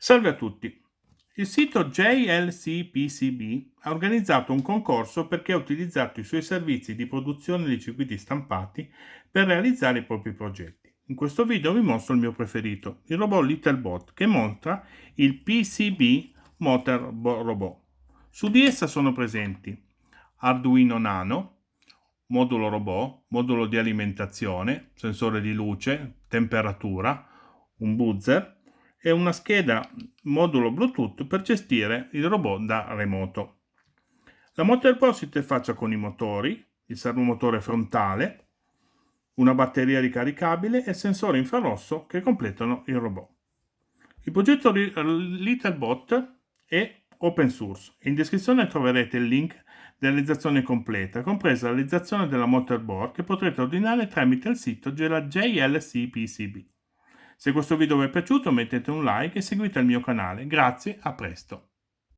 Salve a tutti! Il sito JLC-PCB ha organizzato un concorso perché ha utilizzato i suoi servizi di produzione di circuiti stampati per realizzare i propri progetti. In questo video vi mostro il mio preferito, il robot Littlebot, che mostra il PCB Motor Robot. Su di essa sono presenti Arduino Nano, modulo robot, modulo di alimentazione, sensore di luce, temperatura, un buzzer e una scheda modulo Bluetooth per gestire il robot da remoto. La Motor si interfaccia con i motori, il servomotore frontale, una batteria ricaricabile e il sensore infrarosso che completano il robot. Il progetto Littlebot è open source. In descrizione troverete il link di realizzazione completa, compresa la realizzazione della Motorboard che potrete ordinare tramite il sito della JLC PCB. Se questo video vi è piaciuto mettete un like e seguite il mio canale. Grazie, a presto!